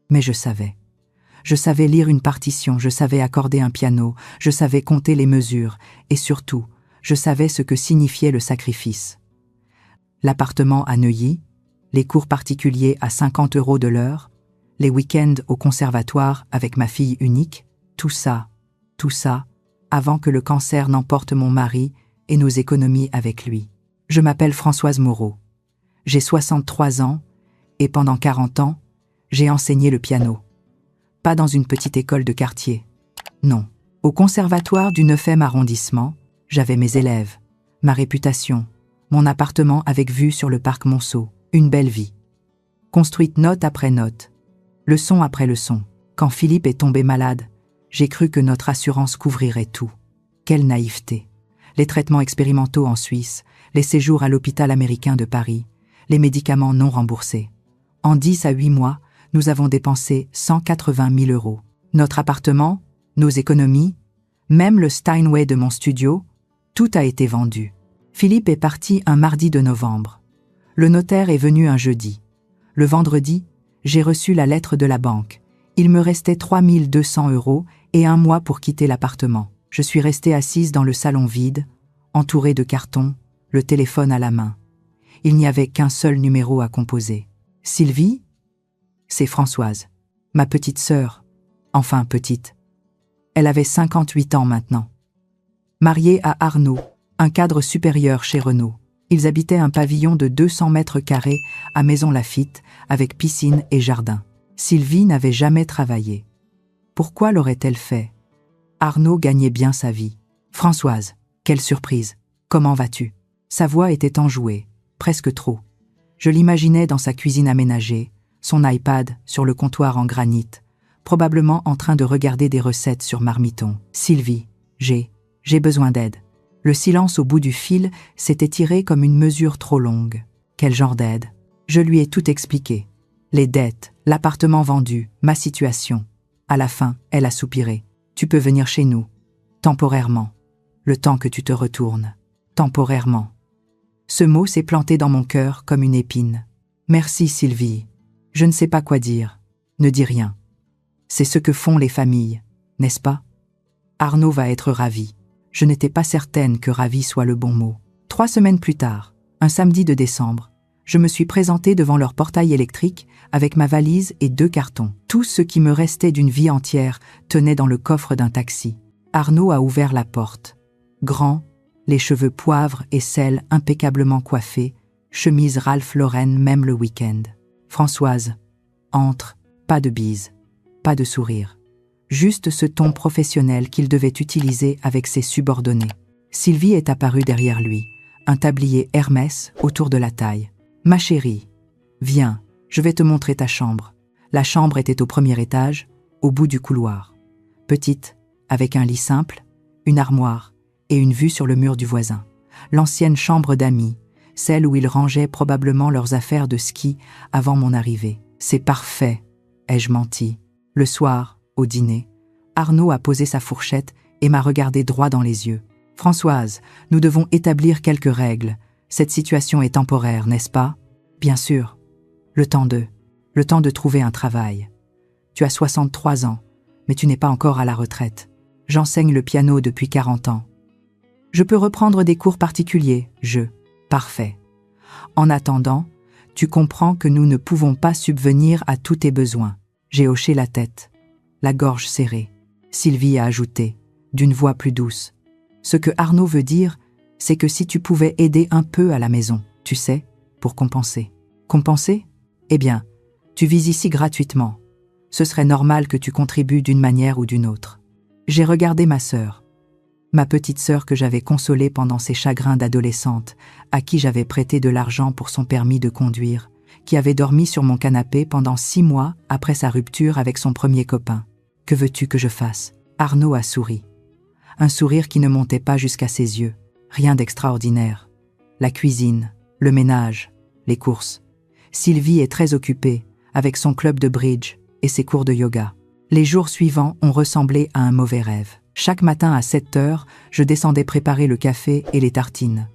Mais je savais. Je savais lire une partition, je savais accorder un piano, je savais compter les mesures, et surtout, je savais ce que signifiait le sacrifice. L'appartement à Neuilly, les cours particuliers à 50 € de l'heure, les week-ends au conservatoire avec ma fille unique, tout ça, avant que le cancer n'emporte mon mari et nos économies avec lui. Je m'appelle Françoise Moreau. J'ai 63 ans et pendant 40 ans, j'ai enseigné le piano. Pas dans une petite école de quartier. Non. Au conservatoire du 9e arrondissement, j'avais mes élèves, ma réputation, mon appartement avec vue sur le parc Monceau, une belle vie. Construite note après note, leçon après leçon. Quand Philippe est tombé malade, j'ai cru que notre assurance couvrirait tout. Quelle naïveté. Les traitements expérimentaux en Suisse, les séjours à l'hôpital américain de Paris, les médicaments non remboursés. En 10 à 8 mois, nous avons dépensé 180 000 €. Notre appartement, nos économies, même le Steinway de mon studio, tout a été vendu. Philippe est parti un mardi de novembre. Le notaire est venu un jeudi. Le vendredi, j'ai reçu la lettre de la banque. Il me restait 3 200 € et un mois pour quitter l'appartement. Je suis restée assise dans le salon vide, entourée de cartons, le téléphone à la main. Il n'y avait qu'un seul numéro à composer. Sylvie ? C'est Françoise, ma petite sœur, enfin petite. Elle avait 58 ans maintenant. Mariée à Arnaud, un cadre supérieur chez Renault. Ils habitaient un pavillon de 200 mètres carrés à Maisons-Laffitte avec piscine et jardin. Sylvie n'avait jamais travaillé. Pourquoi l'aurait-elle fait ? Arnaud gagnait bien sa vie. Françoise, quelle surprise. Comment vas-tu ? Sa voix était enjouée, presque trop. Je l'imaginais dans sa cuisine aménagée, son iPad sur le comptoir en granit, probablement en train de regarder des recettes sur Marmiton. Sylvie, j'ai besoin d'aide. Le silence au bout du fil s'est étiré comme une mesure trop longue. Quel genre d'aide ? Je lui ai tout expliqué. Les dettes, l'appartement vendu, ma situation. À la fin, elle a soupiré. Tu peux venir chez nous. Temporairement. Le temps que tu te retournes. Temporairement. Ce mot s'est planté dans mon cœur comme une épine. Merci Sylvie. Je ne sais pas quoi dire. Ne dis rien. C'est ce que font les familles, n'est-ce pas ? Arnaud va être ravi. Je n'étais pas certaine que ravi soit le bon mot. 3 semaines plus tard, un samedi de décembre, je me suis présentée devant leur portail électrique avec ma valise et 2 cartons. Tout ce qui me restait d'une vie entière tenait dans le coffre d'un taxi. Arnaud a ouvert la porte. Grand, les cheveux poivre et sel impeccablement coiffés, chemise Ralph Lauren même le week-end. Françoise, entre, pas de bise, pas de sourire. Juste ce ton professionnel qu'il devait utiliser avec ses subordonnés. Sylvie est apparue derrière lui, un tablier Hermès autour de la taille. « Ma chérie, viens, je vais te montrer ta chambre. » La chambre était au premier étage, au bout du couloir. Petite, avec un lit simple, une armoire et une vue sur le mur du voisin. L'ancienne chambre d'amis, celle où ils rangeaient probablement leurs affaires de ski avant mon arrivée. « C'est parfait », ai-je menti. Le soir, au dîner, Arnaud a posé sa fourchette et m'a regardé droit dans les yeux. « Françoise, nous devons établir quelques règles. Cette situation est temporaire, n'est-ce pas ? Bien sûr. Le temps de trouver un travail. Tu as 63 ans, mais tu n'es pas encore à la retraite. J'enseigne le piano depuis 40 ans. Je peux reprendre des cours particuliers, Parfait. En attendant, tu comprends que nous ne pouvons pas subvenir à tous tes besoins. » J'ai hoché la tête, la gorge serrée. Sylvie a ajouté, d'une voix plus douce. « Ce que Arnaud veut dire, c'est que si tu pouvais aider un peu à la maison, tu sais, pour compenser. » Compenser ? Eh bien, tu vis ici gratuitement. Ce serait normal que tu contribues d'une manière ou d'une autre. J'ai regardé ma sœur, ma petite sœur que j'avais consolée pendant ses chagrins d'adolescente, à qui j'avais prêté de l'argent pour son permis de conduire, qui avait dormi sur mon canapé pendant 6 mois après sa rupture avec son premier copain. « Que veux-tu que je fasse ?» Arnaud a souri. Un sourire qui ne montait pas jusqu'à ses yeux. Rien d'extraordinaire. La cuisine, le ménage, les courses. Sylvie est très occupée, avec son club de bridge et ses cours de yoga. Les jours suivants ont ressemblé à un mauvais rêve. Chaque matin à 7 heures, je descendais préparer le café et les tartines.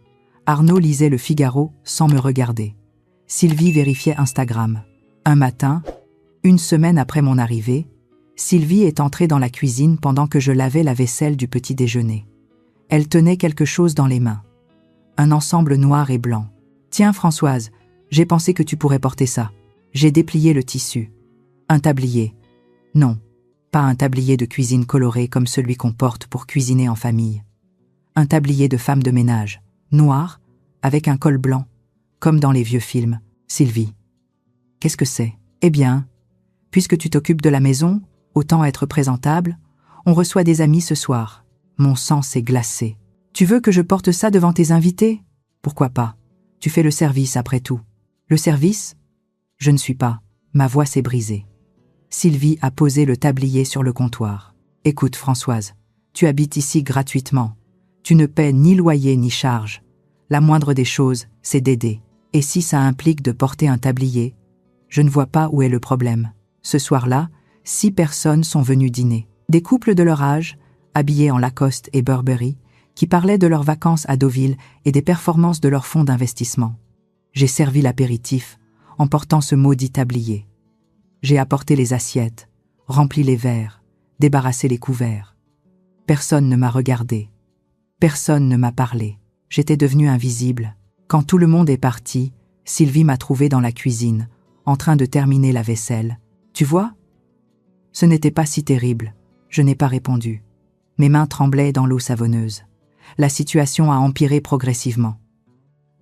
Arnaud lisait le Figaro sans me regarder. Sylvie vérifiait Instagram. Un matin, Une semaine après mon arrivée, Sylvie est entrée dans la cuisine pendant que je lavais la vaisselle du petit déjeuner. Elle tenait quelque chose dans les mains. Un ensemble noir et blanc. « Tiens, Françoise, j'ai pensé que tu pourrais porter ça. » J'ai déplié le tissu. Un tablier. Non, pas un tablier de cuisine coloré comme celui qu'on porte pour cuisiner en famille. Un tablier de femme de ménage, noir, avec un col blanc, comme dans les vieux films. Sylvie. Qu'est-ce que c'est? Eh bien, puisque tu t'occupes de la maison, autant être présentable, on reçoit des amis ce soir. Mon sang s'est glacé. Tu veux que je porte ça devant tes invités? Pourquoi pas? Tu fais le service après tout. Le service? Je ne suis pas. Ma voix s'est brisée. Sylvie a posé le tablier sur le comptoir. Écoute, Françoise, tu habites ici gratuitement. Tu ne paies ni loyer ni charge. La moindre des choses, c'est d'aider. Et si ça implique de porter un tablier, je ne vois pas où est le problème. Ce soir-là, 6 personnes sont venues dîner. Des couples de leur âge, habillés en Lacoste et Burberry, qui parlaient de leurs vacances à Deauville et des performances de leur fonds d'investissement. J'ai servi l'apéritif en portant ce maudit tablier. J'ai apporté les assiettes, rempli les verres, débarrassé les couverts. Personne ne m'a regardé. Personne ne m'a parlé. J'étais devenue invisible. Quand tout le monde est parti, Sylvie m'a trouvée dans la cuisine, en train de terminer la vaisselle. Tu vois? Ce n'était pas si terrible. Je n'ai pas répondu. Mes mains tremblaient dans l'eau savonneuse. La situation a empiré progressivement.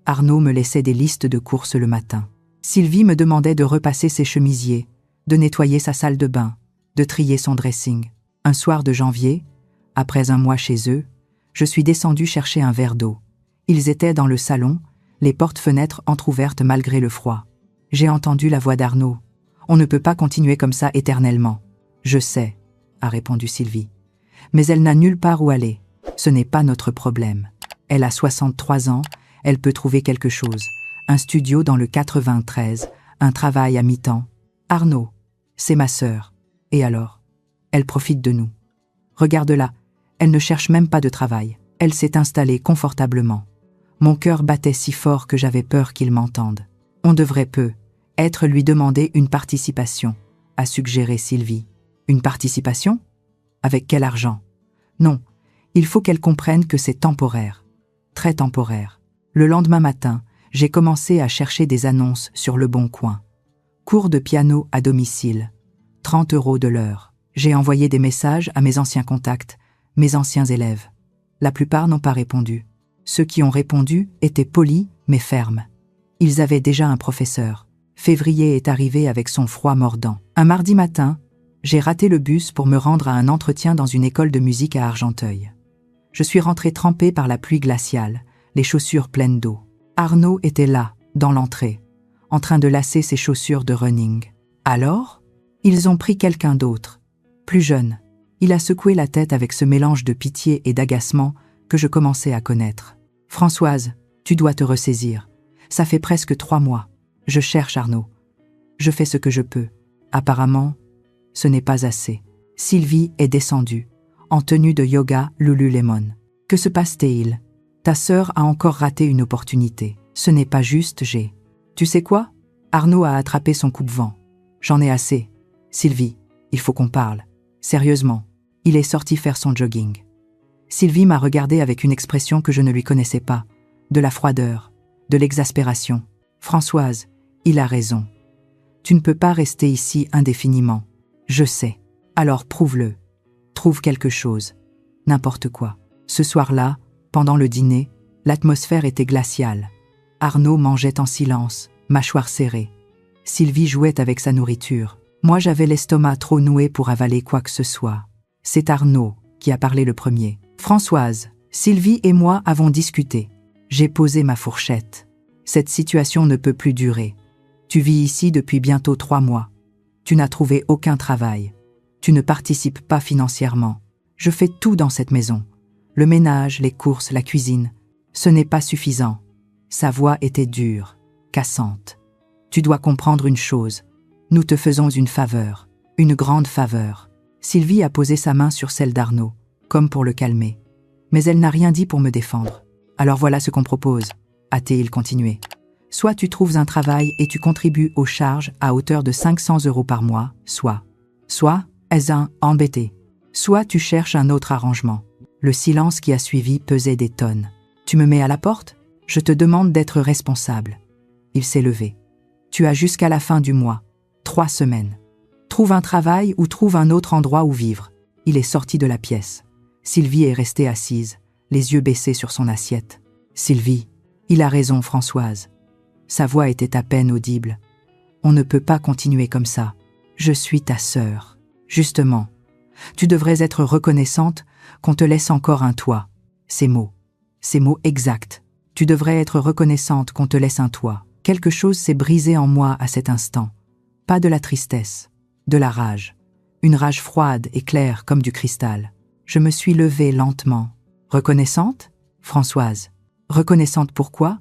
Arnaud me laissait des listes de courses le matin. Sylvie me demandait de repasser ses chemisiers, de nettoyer sa salle de bain, de trier son dressing. Un soir de janvier, après un mois chez eux, je suis descendue chercher un verre d'eau. Ils étaient dans le salon, les portes-fenêtres entr'ouvertes malgré le froid. J'ai entendu la voix d'Arnaud. « On ne peut pas continuer comme ça éternellement. »« Je sais, » a répondu Sylvie. « Mais elle n'a nulle part où aller. Ce n'est pas notre problème. Elle a 63 ans, elle peut trouver quelque chose. Un studio dans le 93, un travail à mi-temps. Arnaud, c'est ma sœur. Et alors? Elle profite de nous. Regarde-la, elle ne cherche même pas de travail. Elle s'est installée confortablement. Mon cœur battait si fort que j'avais peur qu'il m'entende. On devrait peut-être lui demander une participation, a suggéré Sylvie. Une participation? Avec quel argent? Non, il faut qu'elle comprenne que c'est temporaire. Très temporaire. Le lendemain matin, j'ai commencé à chercher des annonces sur Le Bon Coin. Cours de piano à domicile. 30 € de l'heure. J'ai envoyé des messages à mes anciens contacts, mes anciens élèves. La plupart n'ont pas répondu. Ceux qui ont répondu étaient polis mais fermes. Ils avaient déjà un professeur. Février est arrivé avec son froid mordant. Un mardi matin, j'ai raté le bus pour me rendre à un entretien dans une école de musique à Argenteuil. Je suis rentrée trempée par la pluie glaciale, les chaussures pleines d'eau. Arnaud était là, dans l'entrée, en train de lasser ses chaussures de running. Alors, ils ont pris quelqu'un d'autre, plus jeune. Il a secoué la tête avec ce mélange de pitié et d'agacement que je commençais à connaître. « Françoise, tu dois te ressaisir. Ça fait presque 3 mois. Je cherche Arnaud. Je fais ce que je peux. Apparemment, ce n'est pas assez. » Sylvie est descendue, en tenue de yoga Lululemon. « Que se passe-t-il? Ta sœur a encore raté une opportunité. Ce n'est pas juste, Tu sais quoi? Arnaud a attrapé son coupe-vent. J'en ai assez. Sylvie, il faut qu'on parle. Sérieusement, il est sorti faire son jogging. » Sylvie m'a regardé avec une expression que je ne lui connaissais pas, de la froideur, de l'exaspération. « Françoise, il a raison. Tu ne peux pas rester ici indéfiniment. Je sais. Alors prouve-le. Trouve quelque chose. N'importe quoi. » Ce soir-là, pendant le dîner, l'atmosphère était glaciale. Arnaud mangeait en silence, mâchoire serrée. Sylvie jouait avec sa nourriture. Moi, j'avais l'estomac trop noué pour avaler quoi que ce soit. C'est Arnaud qui a parlé le premier. « Françoise, Sylvie et moi avons discuté. J'ai posé ma fourchette. Cette situation ne peut plus durer. Tu vis ici depuis bientôt 3 mois. Tu n'as trouvé aucun travail. Tu ne participes pas financièrement. Je fais tout dans cette maison. Le ménage, les courses, la cuisine. Ce n'est pas suffisant. » Sa voix était dure, cassante. « Tu dois comprendre une chose. Nous te faisons une faveur, une grande faveur. » Sylvie a posé sa main sur celle d'Arnaud, comme pour le calmer. Mais elle n'a rien dit pour me défendre. « Alors voilà ce qu'on propose, a-t-il continué. Soit tu trouves un travail et tu contribues aux charges à hauteur de 500 € par mois, soit es-un embêté. Soit tu cherches un autre arrangement. Le silence qui a suivi pesait des tonnes. Tu me mets à la porte? Je te demande d'être responsable. Il s'est levé. Tu as jusqu'à la fin du mois. 3 semaines. Trouve un travail ou trouve un autre endroit où vivre. Il est sorti de la pièce. Sylvie est restée assise, les yeux baissés sur son assiette. Sylvie, il a raison, Françoise. Sa voix était à peine audible. On ne peut pas continuer comme ça. Je suis ta sœur. Justement, tu devrais être reconnaissante qu'on te laisse encore un toit. Ces mots exacts. Tu devrais être reconnaissante qu'on te laisse un toit. Quelque chose s'est brisé en moi à cet instant. Pas de la tristesse, de la rage. Une rage froide et claire comme du cristal. Je me suis levée lentement. Reconnaissante? Françoise. Reconnaissante pourquoi?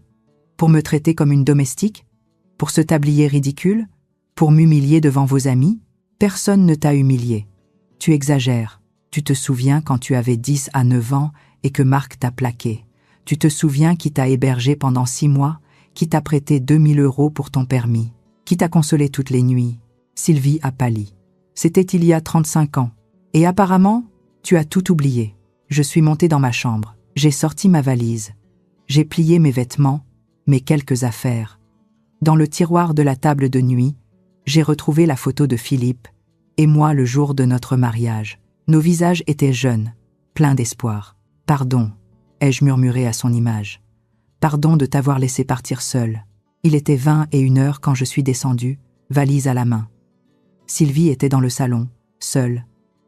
Pour me traiter comme une domestique? Pour ce tablier ridicule? Pour m'humilier devant vos amis? Personne ne t'a humilié. Tu exagères. Tu te souviens quand tu avais 10 à 9 ans et que Marc t'a plaqué. Tu te souviens qui t'a hébergé pendant 6 mois, qui t'a prêté 2000 € pour ton permis, qui t'a consolé toutes les nuits. Sylvie a pâli. C'était il y a 35 ans. Et apparemment, tu as tout oublié. Je suis montée dans ma chambre. J'ai sorti ma valise. J'ai plié mes vêtements, mes quelques affaires. Dans le tiroir de la table de nuit, j'ai retrouvé la photo de Philippe et moi le jour de notre mariage. Nos visages étaient jeunes, pleins d'espoir. « Pardon », ai-je murmuré à son image. « Pardon de t'avoir laissé partir seule. » Il était 21h quand je suis descendue, valise à la main. Sylvie était dans le salon, seule,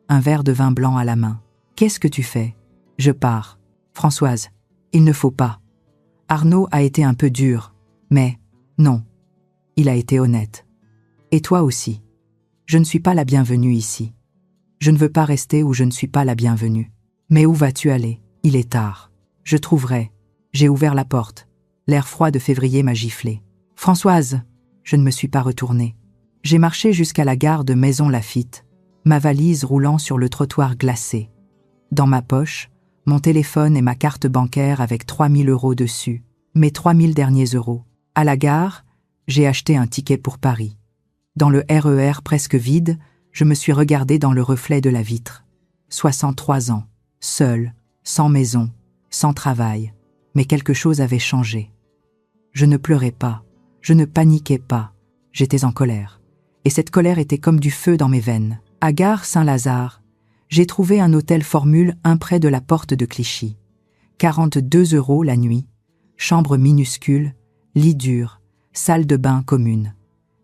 un verre de vin blanc à la main. « Qu'est-ce que tu fais ?»« Je pars. »« Françoise, il ne faut pas. » Arnaud a été un peu dur, mais non, il a été honnête. Et toi aussi. Je ne suis pas la bienvenue ici. Je ne veux pas rester où je ne suis pas la bienvenue. Mais où vas-tu aller? Il est tard. Je trouverai. J'ai ouvert la porte. L'air froid de février m'a giflé. Françoise, je ne me suis pas retournée. J'ai marché jusqu'à la gare de Maison Lafitte, ma valise roulant sur le trottoir glacé. Dans ma poche, mon téléphone et ma carte bancaire avec 3000 € dessus, mes 3000 derniers euros. À la gare, j'ai acheté un ticket pour Paris. Dans le RER presque vide, je me suis regardée dans le reflet de la vitre. 63 ans, seule, sans maison, sans travail, mais quelque chose avait changé. Je ne pleurais pas, je ne paniquais pas, j'étais en colère. Et cette colère était comme du feu dans mes veines. À Gare Saint-Lazare, j'ai trouvé un hôtel Formule 1 près de la porte de Clichy. 42 € la nuit, chambre minuscule, lit dur, salle de bain commune.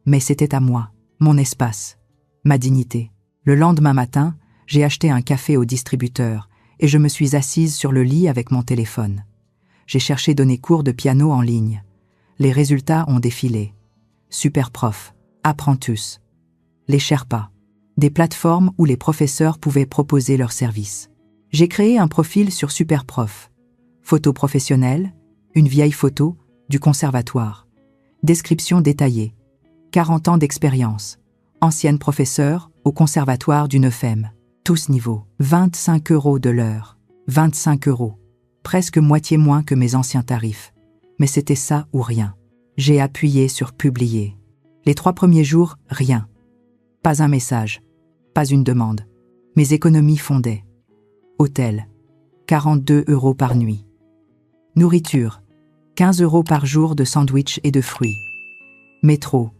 Mais c'était à moi, mon espace, ma dignité. Le lendemain matin, j'ai acheté un café au distributeur et je me suis assise sur le lit avec mon téléphone. J'ai cherché donner cours de piano en ligne. Les résultats ont défilé. Superprof, Apprentice, les Sherpas, des plateformes où les professeurs pouvaient proposer leurs services. J'ai créé un profil sur Superprof. Photo professionnelle, une vieille photo, du conservatoire. Description détaillée. 40 ans d'expérience. Ancienne professeure au conservatoire du 9e. Tous niveaux. 25 € de l'heure. 25 €. Presque moitié moins que mes anciens tarifs. Mais c'était ça ou rien. J'ai appuyé sur publier. Les 3 premiers jours, rien. Pas un message. Pas une demande. Mes économies fondaient. Hôtel. 42 € par nuit. Nourriture. 15 € par jour de sandwich et de fruits. Métro.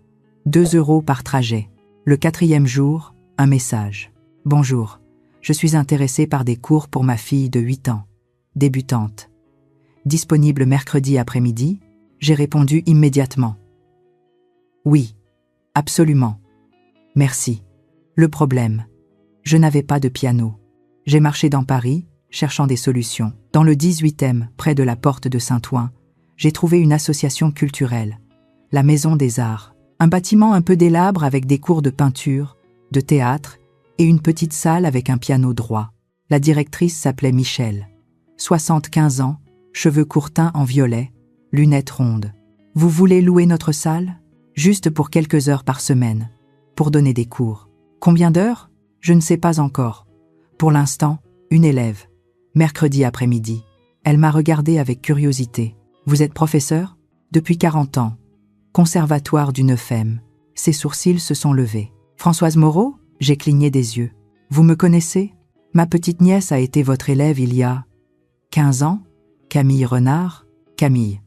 2 € par trajet. Le 4e jour, un message. Bonjour, je suis intéressé par des cours pour ma fille de 8 ans, débutante. Disponible mercredi après-midi? J'ai répondu immédiatement. Oui, absolument. Merci. Le problème, je n'avais pas de piano. J'ai marché dans Paris, cherchant des solutions. Dans le 18e, près de la porte de Saint-Ouen, j'ai trouvé une association culturelle, la Maison des Arts. Un bâtiment un peu délabre avec des cours de peinture, de théâtre et une petite salle avec un piano droit. La directrice s'appelait Michel. 75 ans, cheveux courts teints en violet, lunettes rondes. Vous voulez louer notre salle? Juste pour quelques heures par semaine, pour donner des cours. Combien d'heures? Je ne sais pas encore. Pour l'instant, une élève. Mercredi après-midi. Elle m'a regardé avec curiosité. Vous êtes professeur? Depuis 40 ans. Conservatoire du 9e. Ses sourcils se sont levés. Françoise Moreau? J'ai cligné des yeux. Vous me connaissez? Ma petite nièce a été votre élève il y a 15 ans? Camille Renard? Camille.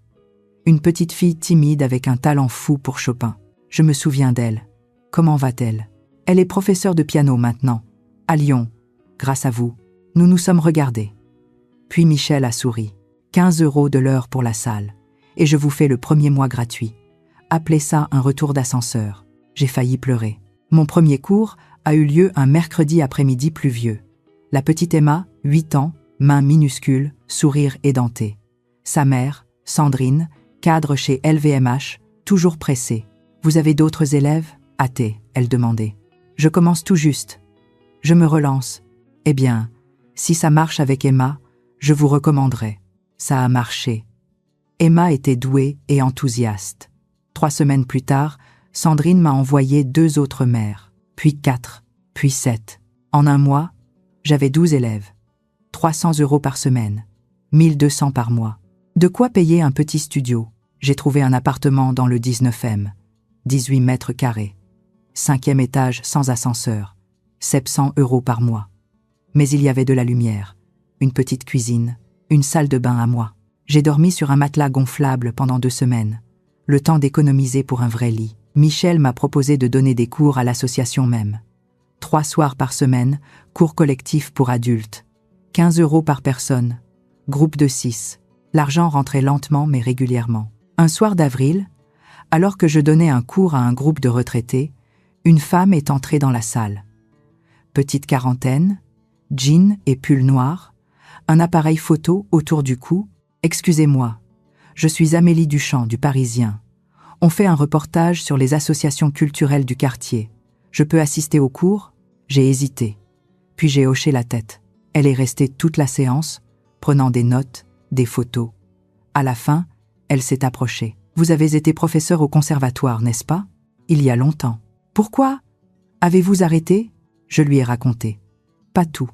Une petite fille timide avec un talent fou pour Chopin. Je me souviens d'elle. Comment va-t-elle? Elle est professeure de piano maintenant, à Lyon. Grâce à vous, nous nous sommes regardés. Puis Michel a souri. 15 € de l'heure pour la salle. Et je vous fais le premier mois gratuit. Appelez ça un retour d'ascenseur. J'ai failli pleurer. Mon premier cours a eu lieu un mercredi après-midi pluvieux. La petite Emma, 8 ans, mains minuscules, sourire édenté. Sa mère, Sandrine, cadre chez LVMH, toujours pressée. « Vous avez d'autres élèves ?» Hâtée, elle demandait. « Je commence tout juste. Je me relance. Eh bien, si ça marche avec Emma, je vous recommanderai. » Ça a marché. Emma était douée et enthousiaste. 3 semaines plus tard, Sandrine m'a envoyé 2 autres mères, puis 4, puis 7. En un mois, j'avais 12 élèves. 300 € par semaine, 1200 par mois. De quoi payer un petit studio. J'ai trouvé un appartement dans le 19e, 18 mètres carrés. 5e étage sans ascenseur, 700 € par mois. Mais il y avait de la lumière, une petite cuisine, une salle de bain à moi. J'ai dormi sur un matelas gonflable pendant 2 semaines. Le temps d'économiser pour un vrai lit. Michel m'a proposé de donner des cours à l'association même. 3 soirs par semaine, cours collectifs pour adultes. 15 € par personne. Groupe de 6. L'argent rentrait lentement mais régulièrement. Un soir d'avril, alors que je donnais un cours à un groupe de retraités, une femme est entrée dans la salle. Petite quarantaine, jean et pull noir, un appareil photo autour du cou. « Excusez-moi, je suis Amélie Duchamp du Parisien. On fait un reportage sur les associations culturelles du quartier. Je peux assister au cours ?» J'ai hésité. Puis j'ai hoché la tête. Elle est restée toute la séance, prenant des notes, des photos. À la fin, elle s'est approchée. « Vous avez été professeur au conservatoire, n'est-ce pas? Il y a longtemps. Pourquoi? Avez-vous arrêté ?» Je lui ai raconté. Pas tout.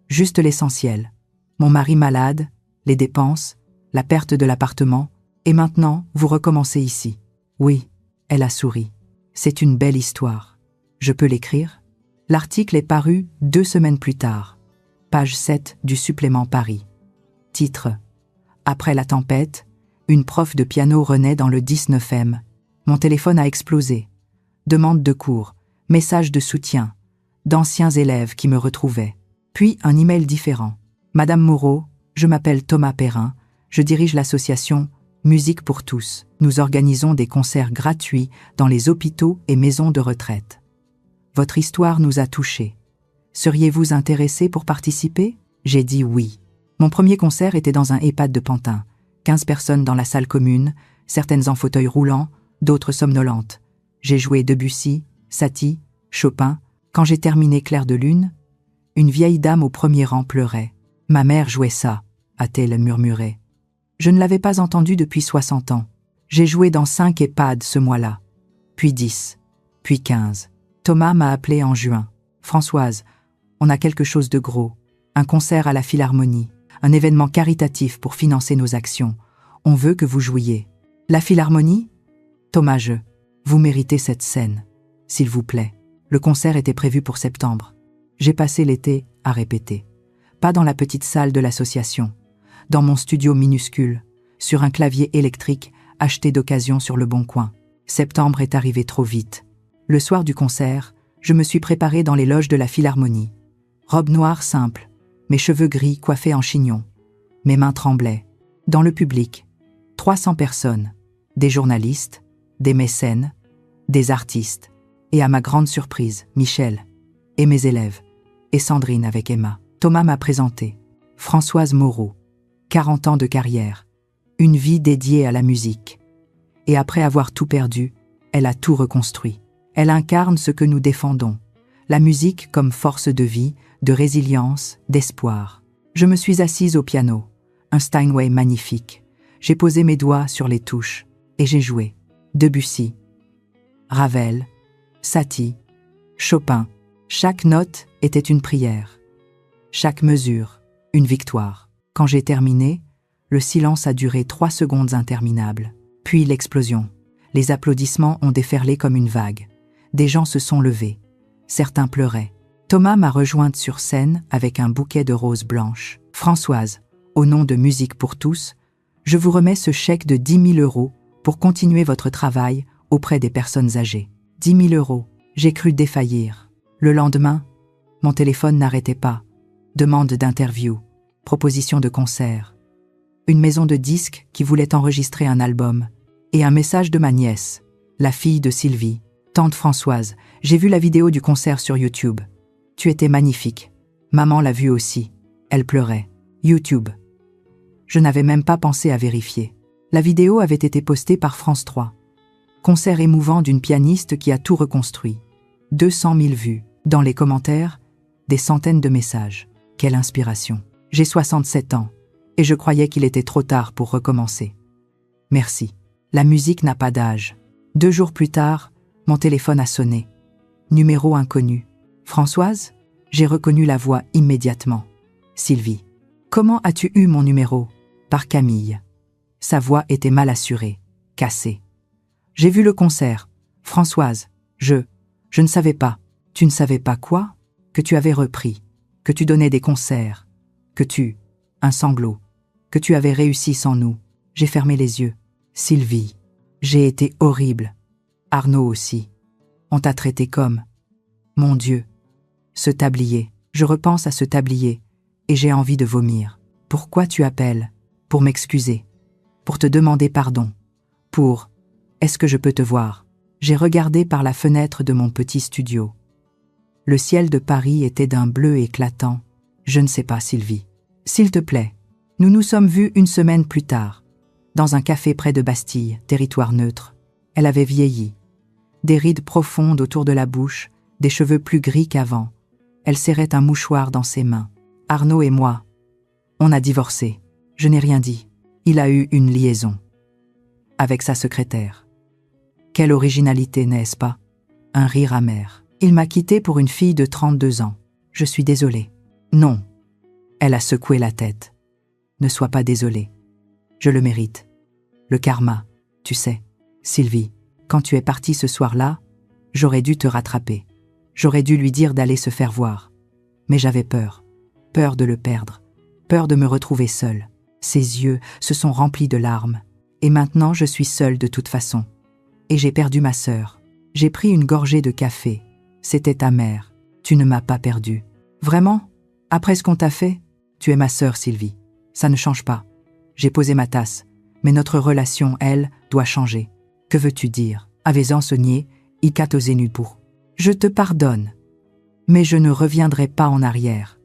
Juste l'essentiel. Mon mari malade, les dépenses, la perte de l'appartement, et maintenant, vous recommencez ici. Oui, elle a souri. C'est une belle histoire. Je peux l'écrire? L'article est paru 2 semaines plus tard. Page 7 du supplément Paris. Titre. Après la tempête, une prof de piano renaît dans le 19e. Mon téléphone a explosé. Demande de cours, message de soutien, d'anciens élèves qui me retrouvaient. Puis un email différent. Madame Moreau, je m'appelle Thomas Perrin, je dirige l'association Musique pour tous. Nous organisons des concerts gratuits dans les hôpitaux et maisons de retraite. Votre histoire nous a touchés. Seriez-vous intéressé pour participer? J'ai dit oui. Mon premier concert était dans un EHPAD de Pantin. 15 personnes dans la salle commune, certaines en fauteuil roulant, d'autres somnolentes. J'ai joué Debussy, Satie, Chopin. Quand j'ai terminé Clair de Lune, une vieille dame au premier rang pleurait. « Ma mère jouait ça », a-t-elle murmuré. Je ne l'avais pas entendu depuis 60 ans. J'ai joué dans 5 EHPAD ce mois-là, puis 10, puis 15. Thomas m'a appelé en juin. « Françoise, on a quelque chose de gros. Un concert à la Philharmonie, un événement caritatif pour financer nos actions. On veut que vous jouiez. » La Philharmonie? Thomas, vous méritez cette scène, s'il vous plaît. Le concert était prévu pour septembre. J'ai passé l'été à répéter. Pas dans la petite salle de l'association, dans mon studio minuscule, sur un clavier électrique acheté d'occasion sur le Bon Coin. Septembre est arrivé trop vite. Le soir du concert, je me suis préparé dans les loges de la Philharmonie. Robe noire simple, mes cheveux gris coiffés en chignon. Mes mains tremblaient. Dans le public, 300 personnes, des journalistes, des mécènes, des artistes, et à ma grande surprise, Michel, et mes élèves, et Sandrine avec Emma. Thomas m'a présenté. Françoise Moreau, 40 ans de carrière, une vie dédiée à la musique. Et après avoir tout perdu, elle a tout reconstruit. Elle incarne ce que nous défendons, la musique comme force de vie, de résilience, d'espoir. Je me suis assise au piano, un Steinway magnifique. J'ai posé mes doigts sur les touches et j'ai joué. Debussy, Ravel, Satie, Chopin. Chaque note était une prière. Chaque mesure, une victoire. Quand j'ai terminé, le silence a duré 3 secondes interminables. Puis l'explosion. Les applaudissements ont déferlé comme une vague. Des gens se sont levés. Certains pleuraient. Thomas m'a rejointe sur scène avec un bouquet de roses blanches. « Françoise, au nom de Musique pour tous, je vous remets ce chèque de 10 000 € pour continuer votre travail auprès des personnes âgées. 10 000 €. J'ai cru défaillir. Le lendemain, mon téléphone n'arrêtait pas. Demande d'interview, proposition de concert. Une maison de disques qui voulait enregistrer un album. Et un message de ma nièce, la fille de Sylvie. Tante Françoise, j'ai vu la vidéo du concert sur YouTube. Tu étais magnifique. Maman l'a vue aussi. Elle pleurait. YouTube. Je n'avais même pas pensé à vérifier. La vidéo avait été postée par France 3. Concert émouvant d'une pianiste qui a tout reconstruit. 200 000 vues. Dans les commentaires, des centaines de messages. Quelle inspiration. J'ai 67 ans et je croyais qu'il était trop tard pour recommencer. Merci. La musique n'a pas d'âge. 2 jours plus tard, mon téléphone a sonné. Numéro inconnu. Françoise? J'ai reconnu la voix immédiatement. Sylvie. Comment as-tu eu mon numéro? Par Camille. Sa voix était mal assurée, cassée. J'ai vu le concert. Françoise, je ne savais pas. Tu ne savais pas quoi? Que tu avais repris, que tu donnais des concerts, un sanglot, que tu avais réussi sans nous. J'ai fermé les yeux. Sylvie, j'ai été horrible. Arnaud aussi. On t'a traité comme... Mon Dieu. Ce tablier. Je repense à ce tablier et j'ai envie de vomir. Pourquoi tu appelles? Pour m'excuser. Pour te demander pardon. Pour... Est-ce que je peux te voir? J'ai regardé par la fenêtre de mon petit studio. Le ciel de Paris était d'un bleu éclatant. Je ne sais pas, Sylvie. S'il te plaît. Nous nous sommes vus une semaine plus tard. Dans un café près de Bastille, territoire neutre. Elle avait vieilli. Des rides profondes autour de la bouche, des cheveux plus gris qu'avant. Elle serrait un mouchoir dans ses mains. Arnaud et moi, on a divorcé. Je n'ai rien dit. Il a eu une liaison. Avec sa secrétaire. Quelle originalité, n'est-ce pas? Un rire amer. Il m'a quittée pour une fille de 32 ans. Je suis désolée. Non. Elle a secoué la tête. Ne sois pas désolée. Je le mérite. Le karma, tu sais. Sylvie, quand tu es partie ce soir-là, j'aurais dû te rattraper. J'aurais dû lui dire d'aller se faire voir. Mais j'avais peur. Peur de le perdre. Peur de me retrouver seule. Ses yeux se sont remplis de larmes. Et maintenant, je suis seule de toute façon. Et j'ai perdu ma sœur. J'ai pris une gorgée de café. C'était ta mère. Tu ne m'as pas perdue. Vraiment? Après ce qu'on t'a fait? Tu es ma sœur, Sylvie. Ça ne change pas. J'ai posé ma tasse. Mais notre relation, elle, doit changer. Que veux-tu dire? Avez-en nié, icat aux pour. Je te pardonne. Mais je ne reviendrai pas en arrière.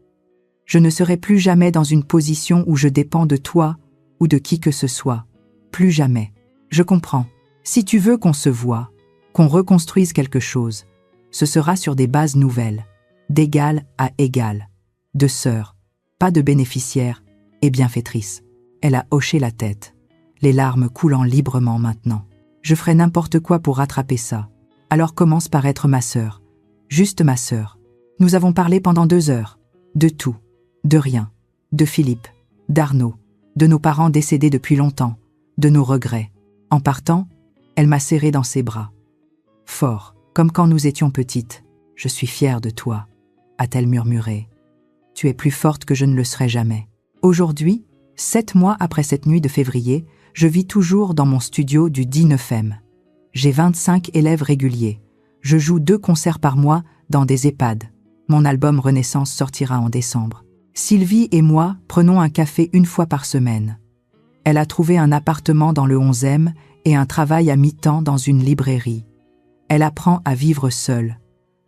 Je ne serai plus jamais dans une position où je dépends de toi ou de qui que ce soit. Plus jamais. Je comprends. Si tu veux qu'on se voie, qu'on reconstruise quelque chose, ce sera sur des bases nouvelles, d'égal à égal, de sœurs, pas de bénéficiaires et bienfaitrices. Elle a hoché la tête, les larmes coulant librement maintenant. Je ferai n'importe quoi pour rattraper ça. Alors commence par être ma sœur, juste ma sœur. Nous avons parlé pendant 2 heures, de tout, de rien, de Philippe, d'Arnaud, de nos parents décédés depuis longtemps, de nos regrets. En partant, elle m'a serré dans ses bras. Fort, comme quand nous étions petites. Je suis fière de toi, a-t-elle murmuré. Tu es plus forte que je ne le serai jamais. Aujourd'hui, 7 mois après cette nuit de février, je vis toujours dans mon studio du 19e. J'ai 25 élèves réguliers. Je joue 2 concerts par mois dans des EHPAD. Mon album Renaissance sortira en décembre. Sylvie et moi prenons un café 1 fois par semaine. Elle a trouvé un appartement dans le 11e et un travail à mi-temps dans une librairie. Elle apprend à vivre seule,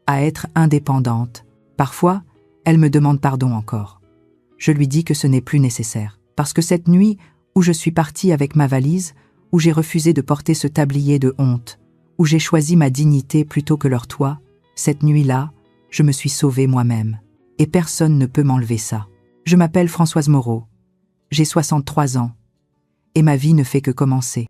à être indépendante. Parfois, elle me demande pardon encore. Je lui dis que ce n'est plus nécessaire. Parce que cette nuit où je suis partie avec ma valise, où j'ai refusé de porter ce tablier de honte, où j'ai choisi ma dignité plutôt que leur toit, cette nuit-là, je me suis sauvée moi-même. Et personne ne peut m'enlever ça. Je m'appelle Françoise Moreau. J'ai 63 ans. Et ma vie ne fait que commencer.